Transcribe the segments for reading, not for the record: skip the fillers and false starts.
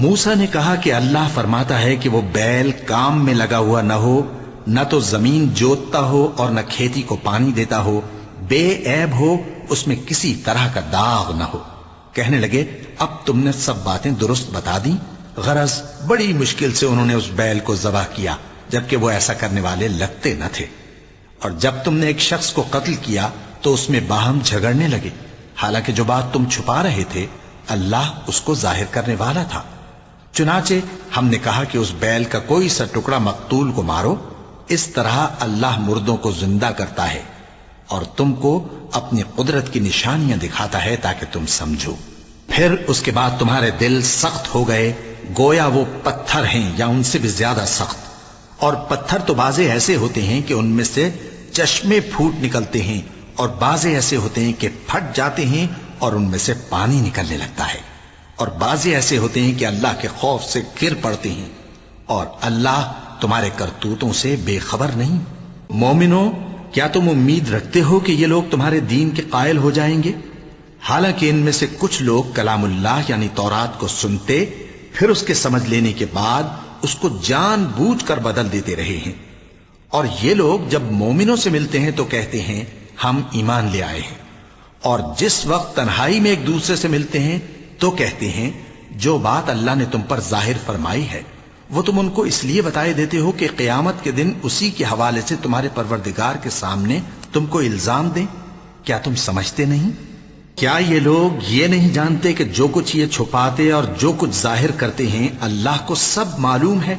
موسیٰ نے کہا کہ اللہ فرماتا ہے کہ وہ بیل کام میں لگا ہوا نہ ہو، نہ تو زمین جوتتا ہو اور نہ کھیتی کو پانی دیتا ہو، بے عیب ہو، اس میں کسی طرح کا داغ نہ ہو۔ کہنے لگے اب تم نے سب باتیں درست بتا دی۔ غرض بڑی مشکل سے انہوں نے اس بیل کو ذبح کیا، جبکہ وہ ایسا کرنے والے لگتے نہ تھے۔ اور جب تم نے ایک شخص کو قتل کیا تو اس میں باہم جھگڑنے لگے، حالانکہ جو بات تم چھپا رہے تھے اللہ اس کو ظاہر کرنے والا تھا۔ چنانچہ ہم نے کہا کہ اس بیل کا کوئی سا ٹکڑا مقتول کو مارو، اس طرح اللہ مردوں کو زندہ کرتا ہے اور تم کو اپنی قدرت کی نشانیاں دکھاتا ہے تاکہ تم سمجھو۔ پھر اس کے بعد تمہارے دل سخت ہو گئے، گویا وہ پتھر ہیں یا ان سے بھی زیادہ سخت۔ اور پتھر تو بعضے ایسے ہوتے ہیں کہ ان میں سے چشمے پھوٹ نکلتے ہیں، اور بعضے ایسے ہوتے ہیں کہ پھٹ جاتے ہیں اور ان میں سے پانی نکلنے لگتا ہے، اور بعضے ایسے ہوتے ہیں کہ اللہ کے خوف سے گر پڑتے ہیں، اور اللہ تمہارے کرتوتوں سے بے خبر نہیں۔ مومنو، کیا تم امید رکھتے ہو کہ یہ لوگ تمہارے دین کے قائل ہو جائیں گے؟ حالانکہ ان میں سے کچھ لوگ کلام اللہ یعنی تورات کو سنتے، پھر اس کے سمجھ لینے کے بعد اس کو جان بوجھ کر بدل دیتے رہے ہیں۔ اور یہ لوگ جب مومنوں سے ملتے ہیں تو کہتے ہیں ہم ایمان لے آئے ہیں، اور جس وقت تنہائی میں ایک دوسرے سے ملتے ہیں تو کہتے ہیں جو بات اللہ نے تم پر ظاہر فرمائی ہے وہ تم ان کو اس لیے بتائے دیتے ہو کہ قیامت کے دن اسی کے حوالے سے تمہارے پروردگار کے سامنے تم کو الزام دیں۔ کیا تم سمجھتے نہیں؟ کیا یہ لوگ یہ نہیں جانتے کہ جو کچھ یہ چھپاتے اور جو کچھ ظاہر کرتے ہیں اللہ کو سب معلوم ہے؟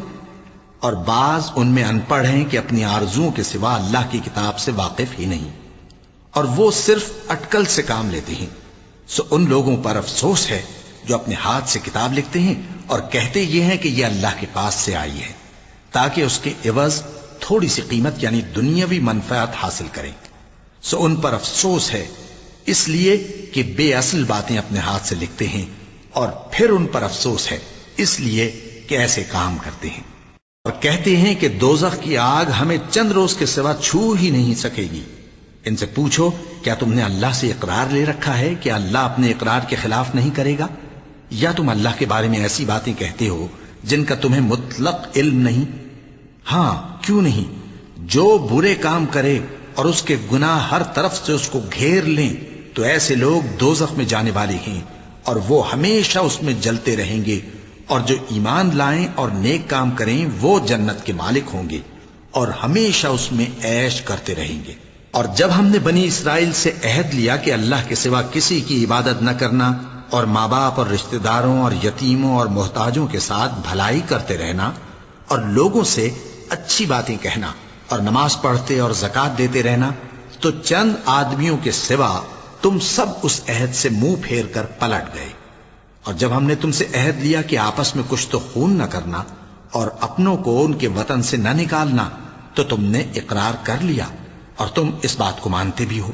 اور بعض ان میں ان پڑھ ہیں کہ اپنی آرزوؤں کے سوا اللہ کی کتاب سے واقف ہی نہیں، اور وہ صرف اٹکل سے کام لیتے ہیں۔ سو ان لوگوں پر افسوس ہے جو اپنے ہاتھ سے کتاب لکھتے ہیں اور کہتے یہ ہیں کہ یہ اللہ کے پاس سے آئی ہے، تاکہ اس کے عوض تھوڑی سی قیمت یعنی دنیاوی منفعت حاصل کریں۔ سو ان پر افسوس ہے اس لیے کہ بے اصل باتیں اپنے ہاتھ سے لکھتے ہیں، اور پھر ان پر افسوس ہے اس لیے کہ ایسے کام کرتے ہیں، اور کہتے ہیں کہ دوزخ کی آگ ہمیں چند روز کے سوا چھو ہی نہیں سکے گی۔ ان سے پوچھو کیا تم نے اللہ سے اقرار لے رکھا ہے کہ اللہ اپنے اقرار کے خلاف نہیں کرے گا؟ یا تم اللہ کے بارے میں ایسی باتیں کہتے ہو جن کا تمہیں مطلق علم نہیں؟ ہاں کیوں نہیں، جو برے کام کرے اور اس کے گناہ ہر طرف سے اس کو گھیر لیں تو ایسے لوگ دوزخ میں جانے والے ہیں، اور وہ ہمیشہ اس میں جلتے رہیں گے، اور جو ایمان لائیں اور نیک کام کریں وہ جنت کے مالک ہوں گے اور ہمیشہ اس میں عیش کرتے رہیں گے۔ اور جب ہم نے بنی اسرائیل سے عہد لیا کہ اللہ کے سوا کسی کی عبادت نہ کرنا، اور ماں باپ اور رشتہ داروں اور یتیموں اور محتاجوں کے ساتھ بھلائی کرتے رہنا، اور لوگوں سے اچھی باتیں کہنا، اور نماز پڑھتے اور زکوٰۃ دیتے رہنا، تو چند آدمیوں کے سوا تم سب اس عہد سے منہ پھیر کر پلٹ گئے۔ اور جب ہم نے تم سے عہد لیا کہ آپس میں کچھ تو خون نہ کرنا اور اپنوں کو ان کے وطن سے نہ نکالنا، تو تم نے اقرار کر لیا اور تم اس بات کو مانتے بھی ہو۔